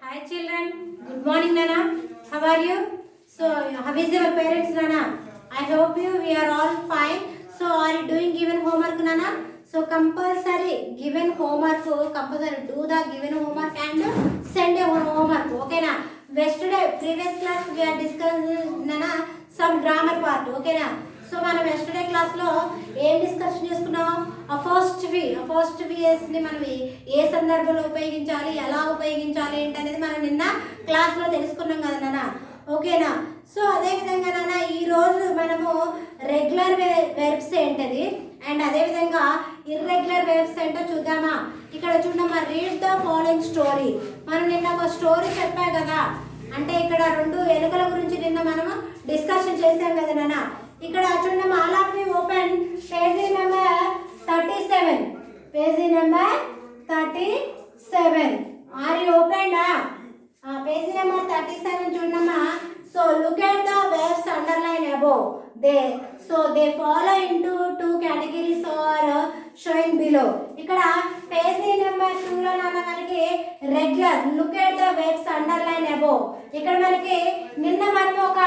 Hi children, good morning Nana. How are you? So how is your parents Nana? I hope we are all fine. So are you doing given homework Nana? So compulsory given homework, compulsory do the given homework and send a homework. Okay na? Yesterday previous class we are discussing Nana some grammar part. Okay na? So మనం yesterday క్లాస్లో ఏం discussion చేసుకున్నాం? First విఎస్ని మనం ఏ సందర్భంలో ఉపయోగించాలి, ఎలా ఉపయోగించాలి ఏంటనేది మనం నిన్న క్లాస్లో తెలుసుకున్నాం కదా నాన్న. ఓకేనా? సో అదేవిధంగా నాన్న ఈరోజు మనము రెగ్యులర్ వెర్బ్స్ ఏంటది అండ్ అదేవిధంగా ఇర్రెగ్యులర్ వెర్బ్స్ ఏంటో చూద్దామా? ఇక్కడ చూడమ్మా, రీడ్ ద ఫాలోయింగ్ స్టోరీ. మనం నిన్న ఒక స్టోరీ చెప్పా కదా, అంటే ఇక్కడ రెండు ఎలుకల గురించి నిన్న మనము డిస్కషన్ చేసాం కదా నాన్న. ఇక్కడ చూడండి, all of you open page number 37. Page number 37. Are you open? Page number 37 చూడమ్మా. So look at the verbs underline above. They follow into two categories or showing below. ఇక్కడ పేజీ నెంబర్ 2 లో నాన్న మనకి regular look at the verbs underline above. ఇక్కడ మనకి నిన్న మనం ఒక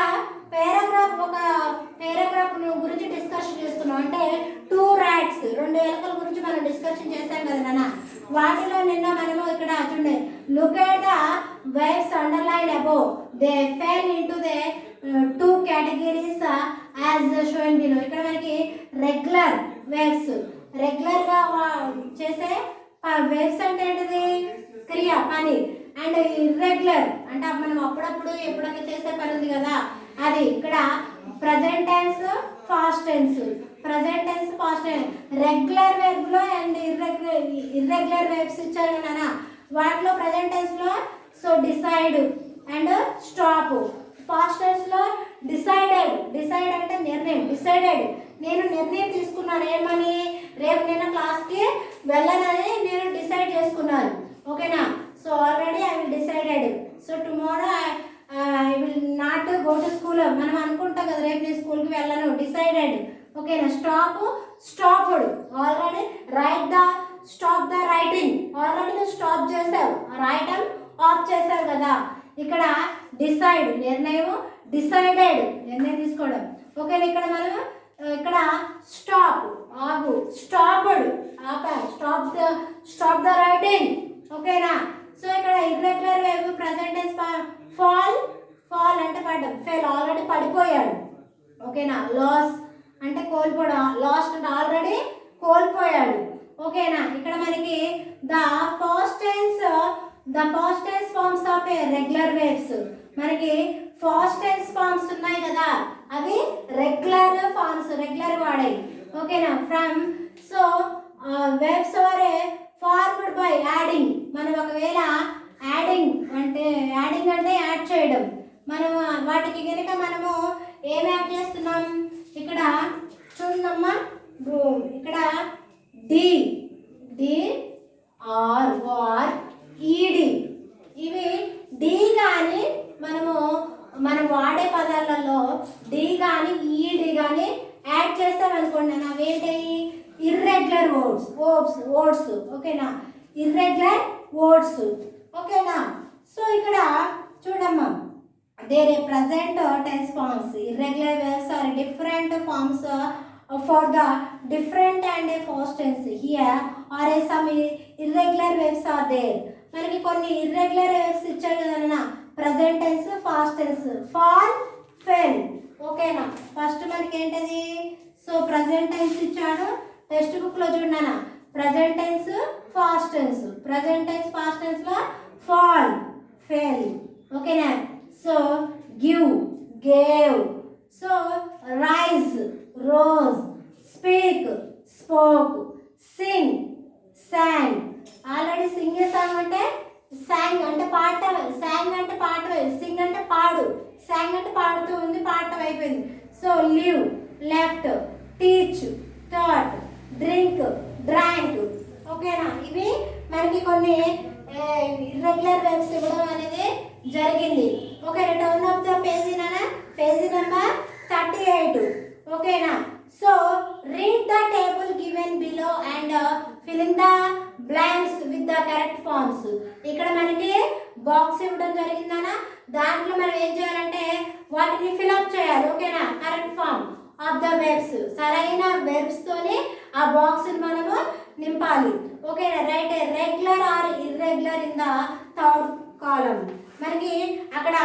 పారాగ్రాఫ్ గురించి డిస్కషన్ చేస్తున్నాం. అంటే రెండు ఎలుకల గురించి మనం డిస్కషన్ చేసాం కదా నాన్న. వాటిలో నిన్న మనము ఇక్కడ చూడండి, look at the verbs underlined above. They fell into the two categories as shown below. ఇక్కడ మనకి రెగ్యులర్ verbs, రెగ్యులర్ గా చేసే verbs అంటే ఏంటిది? క్రియ, పని. అండ్ ఇర్రెగ్యులర్ అంటే మనం అప్పుడప్పుడు ఎప్పుడైనా చేసే పని ఉంది కదా, అది. ఇక్కడ present tense, past tense. Present tense, past tense. Regular verb లో అండ్ ఇర్రెగ్యులర్ వెర్బ్స్ ఇచ్చారు కదా, వాటిలో ప్రజెంట్ టెన్స్ లో so decide and stop. Past tense లో డిసైడ్ అంటే నిర్ణయం. డిసైడెడ్, నేను నిర్ణయం తీసుకున్నాను ఏమని, రేపు నేను క్లాస్కి వెళ్ళనని నేను డిసైడ్ చేసుకున్నాను. ఓకేనా? So already I will decided. So tomorrow I will not go to school. మనం అనుకుంటాం కదా, రేపు నేను స్కూల్కి వెళ్ళను. డిసైడెడ్. ఓకేనా? Stopped. Already stop the writing. Already నువ్వు స్టాప్ చేసావు, రాయటం ఆఫ్ చేసావు కదా. ఇక్కడ డిసైడ్ నిర్ణయం, డిసైడెడ్ నిర్ణయం తీసుకోవడం. ఓకేనా? ఇక్కడ మనం ఇక్కడ స్టాప్ ఆగు, స్టాప్డ్ ఆపా, స్టాప్ ద రైటింగ్. ఓకేనా? సో ఇక్కడ irregular verb present tense fall అంటే పడ్డం, ఫెల్ ఆల్రెడీ పడిపోయాడు. ఓకేనా? లాస్ అంటే కోల్పోవడం, లాస్ట్ అంటే ఆల్రెడీ కోల్పోయాడు. ఓకేనా? ఇక్కడ మనకి the past tense forms of regular verbs, మనకి ఫాస్ట్ టెన్స్ ఫార్మ్స్ ఉన్నాయి కదా, అవి రెగ్యులర్ ఫార్మ్స్, రెగ్యులర్ వాడాయి. ఓకేనా? From so verbs are formed by adding. మనం ఒకవేళ యాడింగ్ అంటే యాడ్ చేయడం, మనం వాటికి కనుక మనము ఏం యాడ్ చేస్తున్నాం? ఇక్కడ చూడమ్మా, ఇక్కడ డి ఆర్ ఈడి, ఇవి డి కానీ మనం వాడే పదాలలో డి కానీ ఈడి కానీ యాడ్ చేస్తామనుకోండి, అవేంటి? Irregular words. ఓకేనా? Irregular words. ఓకేనా? సో ఇక్కడ చూడమ్మా, there are present tense forms. Irregular verbs are different forms for the different and past tense. Here are a some irregular verbs are there. మనకి కొన్ని ఇర్రెగ్యులర్ వెర్బ్స్ ఇచ్చారు కదన్నా, present tense, past tense. Fall, fell. ఓకేనా? First మనకి ఏంటది? So present tense ఇచ్చాడు. Textbook లో చూడనా, present tense, past tense. Present tense, past tense లో ఫాల్, ఫెల్. ఓకేనా? So give, gave. So rise, rose. Speak, spoke. Sing, sang. Already sing sang అంటే sang అంటే పాట, సాంగ్ అంటే పాట, సింగ్ అంటే పాడు, సాంగ్ అంటే పాడుతూ ఉంది, పాడటం అయిపోయింది. So leave, left. Teach, thought. Drink, drank. ఓకేనా? ఇవి మనకి కొన్ని ఇర్రెగ్యులర్ వెర్బ్స్ ఇవ్వడం అనేది జరిగింది. Okay, turn off the page నాన్న, పేజీ నెంబర్ 38. ఓకేనా. So read the table given below and filling the blanks with the correct forms. ఇక్కడ మనకి బాక్స్ ఇవ్వడం జరిగిందనా, దాంట్లో మనం ఏం చేయాలంటే వాటిని ఫిల్అప్ చేయాలి. ఓకేనా, correct form of the verbs, సరైన వెర్బ్స్ తోని ఆ బాక్స్ మనము నింపాలి. ఓకేనా. Right regular or irregular in the third కాలం. మనకి అక్కడ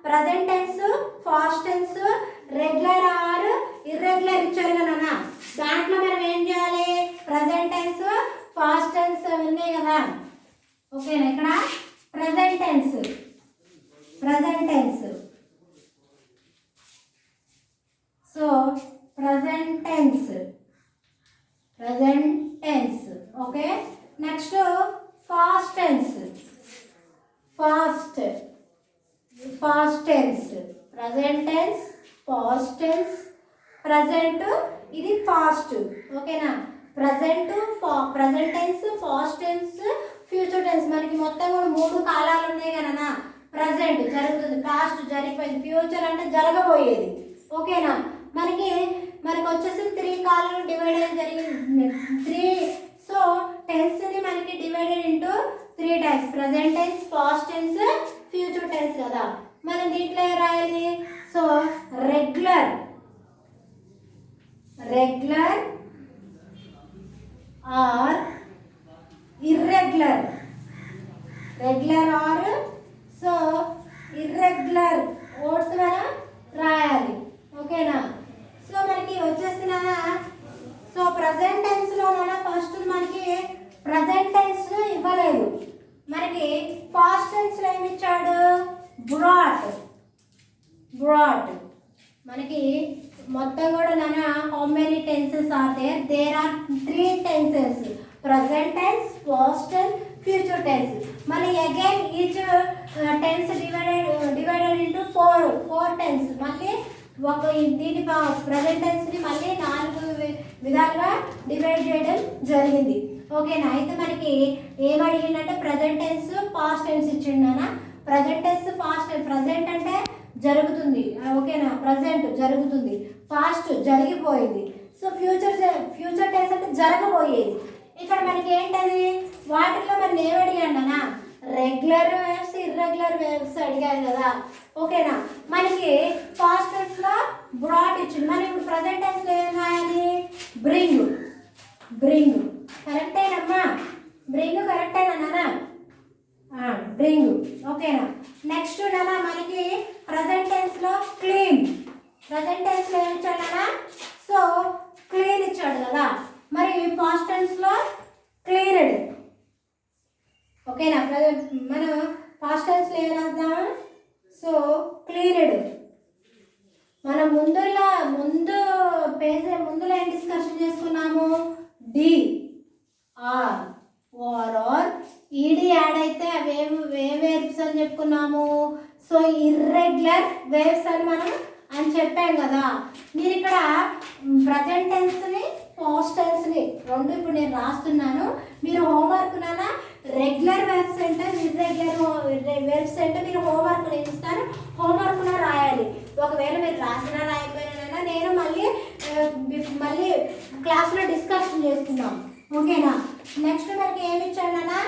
present tense, past tense, regular or irregular ఇచ్చారు కదా, దాంట్లో మనం ఏం చేయాలి, ప్రజెంట్ టెన్స్, పాస్ట్ టెన్స్ ఉన్నాయి కదా. ఓకేనా. ఇక్కడ present tense, present tense, so present tense, present tense. Okay. Next past tense, past, past tense, present tense, past tense, present ఇది ఫాస్ట్. ఓకేనా. Present, present tense, past tense, future tense. మనకి మొత్తం కూడా 3 కాలాలు ఉన్నాయి కదా. ప్రజెంట్ జరుగుతుంది, పాస్ట్ జరిగిపోయింది, ఫ్యూచర్ అంటే జరగబోయేది. ఓకేనా. మనకి వచ్చేసి 3 కాలాలు డివైడ్ అయ్యి జరిగింది. 3 సో టెన్స్ని మనకి divided into 3 types, present tense, past tense, future tense కదా. మనం దీంట్లో రాయాలి. So regular, regular or irregular, regular or so irregular words మనం రాయాలి. ఓకేనా. సో మనకి వచ్చేసిన సో ప్రజెంట్ టెన్స్లో ఫస్ట్ మనకి ప్రజెంట్ టెన్స్ ఇవ్వలేదు, మనకి పాస్ట్ టెన్స్లో ఏమి ఇచ్చాడు, బ్రాట్, బ్రాట్. మనకి మొత్తం కూడా how many tenses are there, there are 3 tenses, present tense, past tense, future tense. మళ్ళీ again each tense divided into 4 tense. మళ్ళీ ఒక దీని ప్రజెంట్ టెన్స్ని మళ్ళీ 4 విధాలుగా డివైడ్ చేయడం జరిగింది. ఓకేనా. అయితే మనకి ఏం అడిగిందంటే ప్రజెంట్ టెన్స్, పాస్ట్ టెన్స్ ఇచ్చిండనా. Present tense, past tense, present అంటే జరుగుతుంది. ఓకేనా, ప్రజెంట్ జరుగుతుంది, పాస్ట్ జరిగిపోయింది. సో ఫ్యూచర్ టెన్స్ అంటే జరగబోయేది. ఇక్కడ మనకి ఏంటది, వాటిల్లో మనం ఏమి అడిగాడనా, రెగ్యులర్ వేవ్స్, ఇర్రెగ్యులర్ వేవ్స్ అడిగారు కదా. ఓకేనా. మనకి పాస్ట్ టెన్స్లో బ్రాట్ ఇచ్చింది, మనం ఇప్పుడు ప్రజెంట్ టెన్స్లో ఏం రాయాలి, బ్రింగ్, బ్రింగ్. కరెక్టేనమ్మా, బ్రింగ్ కరెక్టేనా, బ్రింగ్. ఓకేనా. నెక్స్ట్ మనకి ప్రజెంట్ టెన్స్లో క్లీన్, ప్రజెంట్ టెన్స్లో ఏమి ఇచ్చాడనా, సో క్లీన్ ఇచ్చాడు కదా. మరి పాస్ట్ టెన్స్లో క్లీనెడ్. ఓకేనా. మనం పాస్ట్ టెన్స్లో ఏం రాద్దాం, సో క్లీనెడ్. మనం ముందు ముందులో ఏం డిస్కషన్ చేసుకున్నాము, డి ఆర్ ఆర్ ఈడి యాడ్ అయితే అవేం వేవ్స్ అని చెప్పుకున్నాము. సో ఇర్రెగ్యులర్ వేవ్స్ అని మనం చెప్పాం కదా. మీరు ఇక్కడ ప్రజెంట్ టెన్స్ని, పాస్ట్ టెన్స్ని రెండు ఇప్పుడు నేను రాస్తున్నాను. మీరు హోంవర్క్ రెగ్యులర్ వెర్బ్స్ అంటే, ఇర్రెగ్యులర్ వెర్బ్స్ అంటే మీరు హోంవర్క్ నేను ఇస్తాను, హోంవర్క్లో రాయాలి. ఒకవేళ మీరు రాసినా రాయకపోయినా నేను మళ్ళీ క్లాస్లో డిస్కషన్ చేసుకుందాం. ఓకేనా. నెక్స్ట్ మనకి ఏమి ఇచ్చాడన్నా,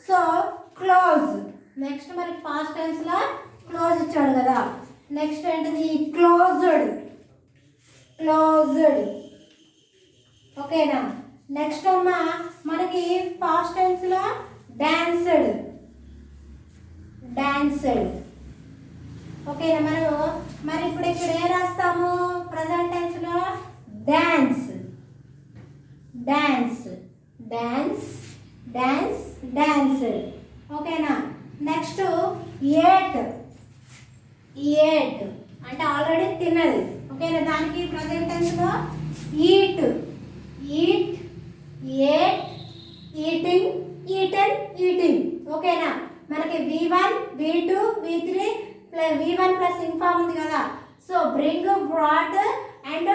సో క్లోజ్. నెక్స్ట్ మనకి పాస్ట్ టెన్స్లో క్లోజ్ ఇచ్చాడు కదా. నెక్స్ట్ ఏంటిది, క్లోజ్డ్, క్లోజ్డ్. ఓకేనా. నెక్స్ట్ మనకి పాస్ట్ టెన్స్లో డాన్స్డ్, డాన్స్డ్. ఓకేనా. మరి ఇప్పుడు ఇక్కడ ఏం రాస్తాము, ప్రజెంట్ టెన్స్లో dance, dance, dance, dance, danced. ఓకేనా. నెక్స్ట్ ఏట్, ఏట్ అంటే ఆల్రెడీ తిన్నది. ఓకేనా. దానికి ప్రజెంట్ టెన్స్లో eat, eat, ate, eating, eaten, eating. ఓకేనా. మనకి V1, V2, V3 V1 plus ing form ఉంది కదా. So bring, brought and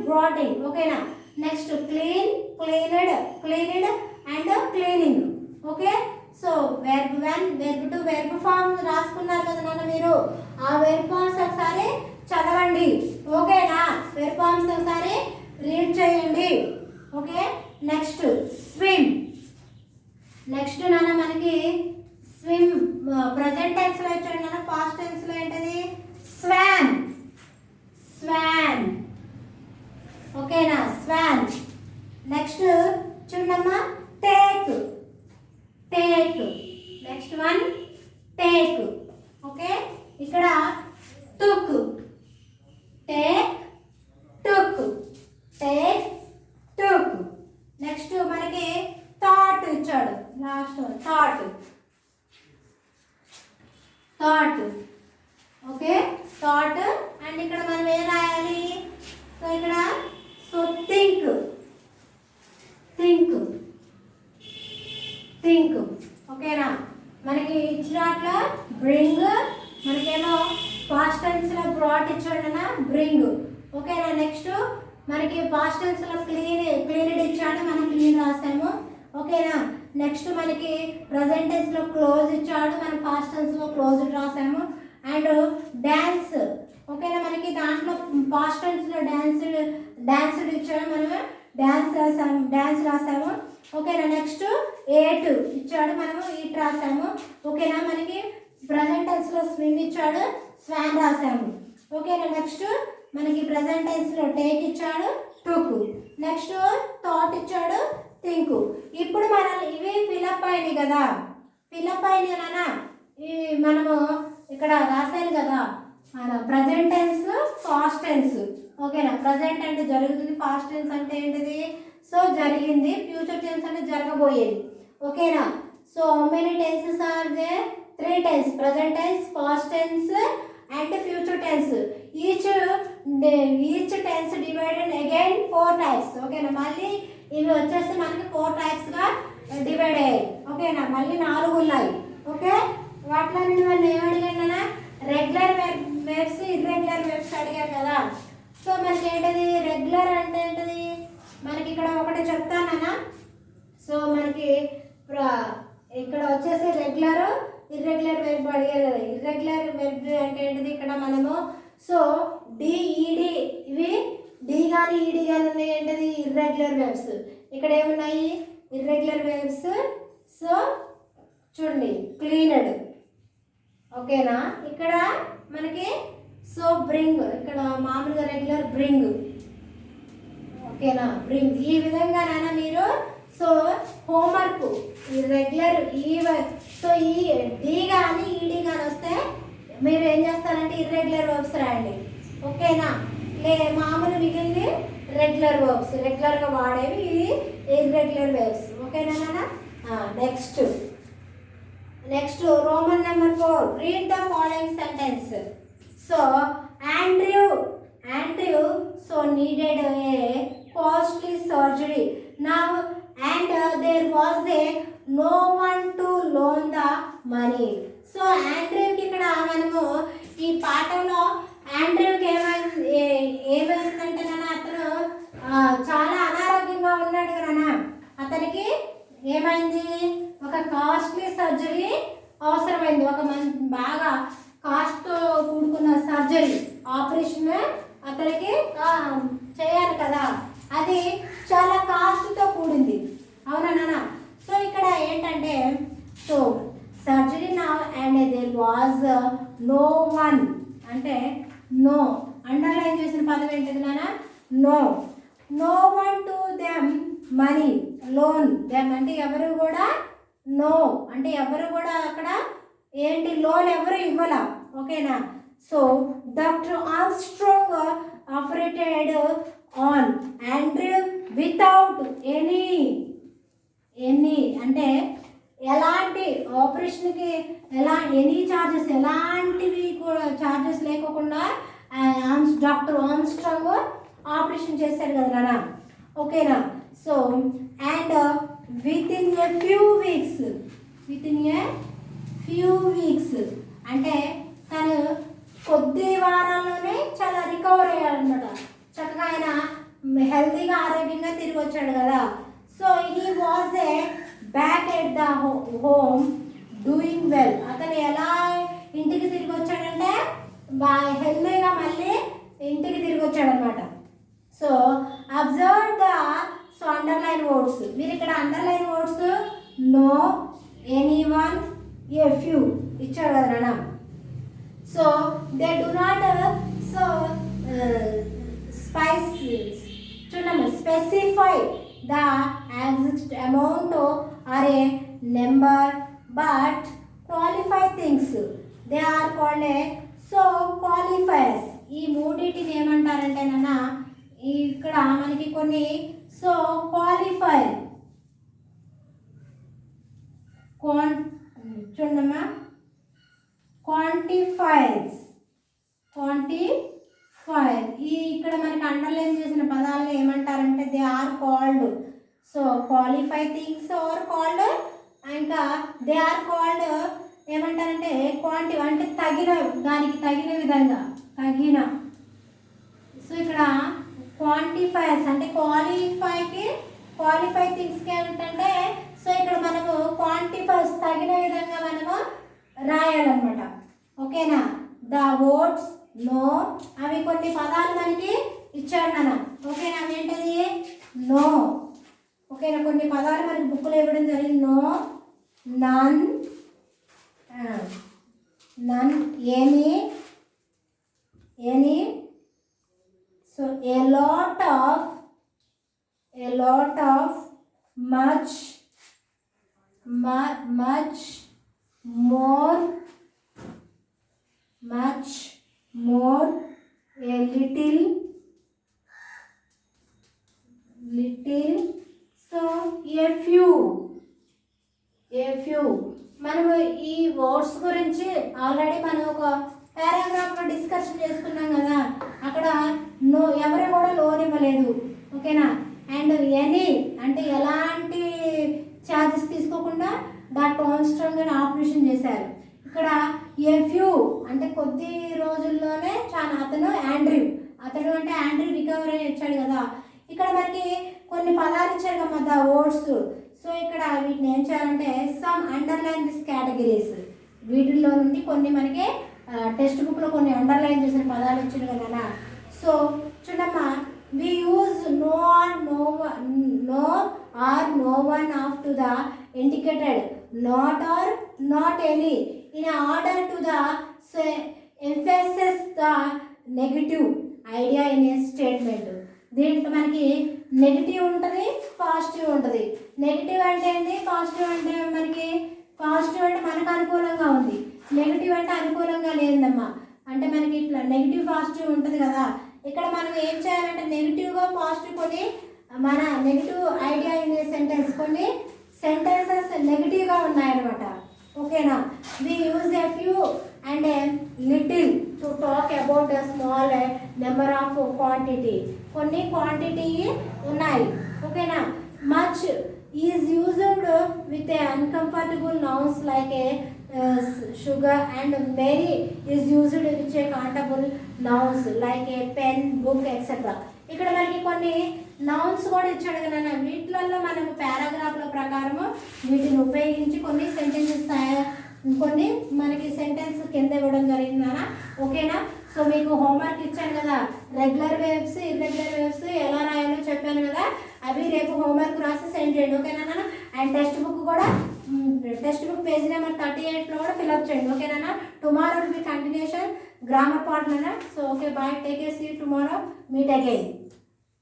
broughting. ఓకేనా. Next clean, cleaned, cleaned and cleaning. Okay. So verb 1, verb 2 verb form రాసుకున్నారు కదా మీరు. ఆ వెర్బ్ ఫామ్స్ ఒకసారి చదవండి. ఓకేనా? వెర్బ్ ఫామ్స్ ఒకసారి రీడ్ చేయండి. ఓకే. Next swim. నెక్స్ట్ నాన్న మనకి స్విమ్ ప్రజెంట్ టెన్స్ లో చూడండి నాన్న. పాస్ట్ టెన్స్ లో ఏంటది? స్వాన్. స్వాన్. ఓకేనా? స్వాన్. నెక్స్ట్ చూడమ్మా, take. Take. Next one take. Okay. ఇక్కడ టుక్. టేక్, టుక్. టేక్, టుక్. నెక్స్ట్ మనకి థాట్ ఇచ్చాడు. Last thought. Thought. Okay. Thought. And ఇక్కడ మనం ఏం రాయాలి? సో ఇక్కడ సో థింక్. థింక్. థింక్. ఓకేనా? మనకి ఇచ్చినట్ల బ్రింగ్, మనకేమో పాస్ట్ టెన్స్ లో బ్రాట్ ఇచ్చాడనా బ్రింగ్. ఓకేనా? నెక్స్ట్ మనకి పాస్ట్ టెన్స్ లో క్లీన్డ్ ఇచ్చాడు, మనం క్లీన్ రాసాము. ఓకేనా? నెక్స్ట్ మనకి ప్రజెంట్ టెన్స్ లో క్లోజ్ ఇచ్చాడు, మనం పాస్ట్ టెన్స్ లో క్లోజ్డ్ రాసాము. And dance. ఓకేనా? మనకి దాంట్లో పాస్ట్ టెన్స్ లో డాన్స్డ్ ఇచ్చాడు, మనము డాన్స్ రాసాము. ఓకేనా? నెక్స్ట్ ఏట్ ఇచ్చాడు, మనము ఈట్ రాసాము. ఓకేనా? మనకి ప్రజెంట్ టెన్స్ లో స్విమ్ ఇచ్చాడు, స్వాన్ రాసాము. ఓకేనా? నెక్స్ట్ మనకి ప్రజెంట్ టెన్స్ లో టేక్ ఇచ్చాడు, టుక్. నెక్స్ట్ థాట్ ఇచ్చాడు, థింక్. ఇప్పుడు మనం ఇవి ఫిలప్ అయినాయి కదా. ఫిలప్ అయినాయినా ఇవి మనము ఇక్కడ రాసాను కదా, మన ప్రజెంట్ టెన్స్, పాస్ట్ టెన్స్. ఓకేనా? ప్రజెంట్ అంటే జరుగుతుంది, పాస్ట్ టెన్స్ అంటే ఏంటిది? సో జరిగింది. ఫ్యూచర్ టెన్స్ అంటే జరగబోయేది. ఓకేనా? So how many tenses are there? 3 tense. Present tense, past tense and future tense. Each tense divided again 4 types. ఓకేనా? మళ్ళీ ఇవి వచ్చేసి మనకి 4 టైప్స్గా డివైడ్ అయ్యాయి. ఓకేనా? మళ్ళీ 4 ఉన్నాయి. ఓకే. వాటిలో నుండి మనం ఏమడిగాను? రెగ్యులర్ వెర్బ్స్, ఇర్రెగ్యులర్ వెర్బ్స్ అడిగారు కదా. సో మనకి ఏంటది? రెగ్యులర్ అంటే ఏంటది? మనకి ఇక్కడ ఒకటి చెప్తానా. సో మనకి ఇక్కడ వచ్చేసి రెగ్యులర్, ఇర్రెగ్యులర్ వెర్బ్ అడిగారు కదా. ఇర్రెగ్యులర్ వెర్బ్ అంటే ఏంటిది? ఇక్కడ మనము సో డిఈడి, ఇవి డి కానీ ఈడి కానీ ఉన్నాయి. ఏంటిది? Irregular verbs. ఇక్కడ ఏమున్నాయి? Irregular verbs. సో చూడండి, క్లీనడ్. ఓకేనా? ఇక్కడ మనకి సో బ్రింగ్, ఇక్కడ మామూలుగా రెగ్యులర్ బ్రింగ్. ఓకేనా? బ్రింగ్. ఈ విధంగా నాన్న మీరు సో హోంవర్క్ ఈ రెగ్యులర్ సో ఈ డి కానీ ఈడి కానీ వస్తే మీరు ఏం చేస్తారంటే ఇర్రెగ్యులర్ వర్బ్స్ రాయండి. ఓకేనా? మామూలు మిగిలింది రెగ్యులర్ వర్బ్స్, రెగ్యులర్గా వాడేవి ఇది ఇర్రెగ్యులర్ వర్బ్స్. ఓకేనా నాన్న? Next Roman number 4. Read the following sentence. So Andrew so needed a costly surgery now and there was no one to loan the money. So ఆండ్రూకి ఇక్కడ మనము ఈ పాఠంలో ఆండ్రూకి ఏమైందంటే నాన్న, అతను చాలా అనారోగ్యంగా ఉన్నాడు కదా. అతనికి ఏమైంది? ఒక కాస్ట్లీ సర్జరీ అవసరమైంది. ఒక బాగా కాస్ట్తో కూడుకున్న సర్జరీ, ఆపరేషన్ అతనికి చేయాలి కదా. అది చాలా కాస్ట్తో కూడింది. అవునా నాన్న? సో ఇక్కడ ఏంటంటే సో సర్జరీ నా and there was no one అంటే నో. అండర్లైన్ చేసిన పదం ఏంటిది నాన్న? No one to them money loan. Them అంటే ఎవరు కూడా, నో అంటే ఎవరు కూడా అక్కడ ఏంటి లోన్ ఎవరు ఇవ్వాల. ఓకేనా? So doctor Armstrong operated on Andrew without any అంటే ఎలాంటి ఆపరేషన్కి ఎనీ చార్జెస్, ఎలాంటివి కూడా చార్జెస్ లేకోకుండా డాక్టర్ ఆర్మ్స్ట్రాంగ్ ఆపరేషన్ చేశాడు కదా నాన్న. ఓకేనా? So and with in a few weeks అంటే తను కొద్ది వారాల్లోనే చాలా రికవర్ అయ్యాడనమాట. చక్కగా ఆయన హెల్తీగా ఆరోగ్యంగా తిరిగి వచ్చాడు కదా. So he was a back at the home doing well. అతను ఎలా ఇంటికి తిరిగి వచ్చాడంటే హెల్తీగా మళ్ళీ ఇంటికి తిరిగి వచ్చాడు అనమాట. So observe the so underline words. మీరు ఇక్కడ underline words no, anyone, a few ఇచ్చాడు కదా నాన్న. So they do not so చూడమ్మా specify the exact amount or a number but qualify things they are called a so qualifiers. ఈ మూడింటిని ఏమంటారంటే నాన్న ఇక్కడ మనకి కొన్ని సో క్వాలిఫైర్ చూడమ్మా క్వాంటిఫైర్స్ ఈ ఇక్కడ మనకి అండర్లైన్ చేసిన పదాలను ఏమంటారంటే they are called so qualify things are called, ఇంకా దే ఆర్ కాల్డ్ ఏమంటారంటే క్వాంటి అంటే తగిన దానికి తగిన విధంగా తగిన. సో ఇక్కడ క్వాంటిఫైర్స్ అంటే క్వాలిఫై థింగ్స్కి ఏమిటంటే సో ఇక్కడ మనము క్వాంటిఫైర్స్ తగిన విధంగా మనము రాయాలన్నమాట. ఓకేనా. ద వర్డ్స్ నో అవి కొన్ని పదాలు మనకి ఇచ్చాడు నాన్న. ఓకేనా. అవి ఏంటది నో. ఓకేనా. కొన్ని పదాలు మనకి బుక్లో ఇవ్వడం జరిగింది. No, none, any, so a lot of, much, more, a little, so a few. మనము ఈ వర్డ్స్ గురించి ఆల్రెడీ మనం ఒక పారాగ్రాఫ్లో డిస్కషన్ చేసుకున్నాం కదా. అక్కడ నో ఎవరు కూడా లోన్ ఇవ్వలేదు. ఓకేనా. అండ్ ఎనీ అంటే ఎలాంటి ఛార్జెస్ తీసుకోకుండా డాక్టర్ ఆర్మ్స్ట్రాంగ్ అని ఆపరేషన్ చేశారు. ఇక్కడ ఏ ఫ్యూ అంటే కొద్ది రోజుల్లోనే చాలా అతను అంటే యాండ్రూ రికవరీ ఇచ్చాడు కదా. ఇక్కడ మనకి కొన్ని పదాలు ఇచ్చారు కదా ద వర్డ్స్. సో ఇక్కడ వీటిని ఏం చేయాలంటే సమ్ అండర్లైన్ దిస్ కేటగిరీస్. వీటిల్లో నుండి కొన్ని మనకి టెక్స్ట్ బుక్లో కొన్ని అండర్లైన్ చేసిన పదాలు ఇచ్చాడు కదా. సో చూడమ్మా we use no or no one after the indicated not or not any in order to the say emphasize the negative idea in a statement. దీంట్లో మనకి నెగిటివ్ ఉంటుంది, పాజిటివ్ ఉంటుంది. నెగిటివ్ అంటే ఏంటి, పాజిటివ్ అంటే మనకి పాజిటివ్ అంటే మనకు అనుకూలంగా ఉంది, నెగిటివ్ అంటే అనుకూలంగా లేదమ్మా. అంటే మనకి ఇట్లా నెగిటివ్ పాజిటివ్ ఉంటుంది కదా. ఇక్కడ మనం ఏం చేయాలంటే నెగిటివ్గా పాజిటివ్ కొన్ని మన నెగిటివ్ ఐడియా ఇన్ సెంటెన్స్ కొన్ని సెంటెన్సెస్ నెగిటివ్గా ఉన్నాయన్నమాట. ఓకేనా. We use a few and a little to talk about the small number of quantity. కొన్ని క్వాంటిటీ ఉన్నాయి. ఓకేనా. Much is used with a uncomfortable nouns like a sugar and many is used with a countable nouns like a pen, book, etc. ఇక్కడ మనకి కొన్ని nouns కూడా ఇచ్చాడు కదా. వీటిలలో మనము పారాగ్రాఫ్ల ప్రకారము వీటిని ఉపయోగించి కొన్ని సెంటెన్సెస్ కొన్ని మనకి సెంటెన్స్ కింద ఇవ్వడం జరిగింది నాన్న. ఓకేనా. సో మీకు హోంవర్క్ ఇచ్చాను కదా, రెగ్యులర్ వేవ్స్ ఇర్రెగ్యులర్ వేవ్స్ ఎలా రాయాలో చెప్పాను కదా. అవి రేపు హోంవర్క్ రాసి సెండ్ చేయండి. ఓకేనా నాన్న. And text book page number 38లో కూడా ఫిల్అప్ చేయండి. ఓకేనా. Tomorrow will be continuation grammar part నాన్న. So okay bye, take care, see you tomorrow, meet again.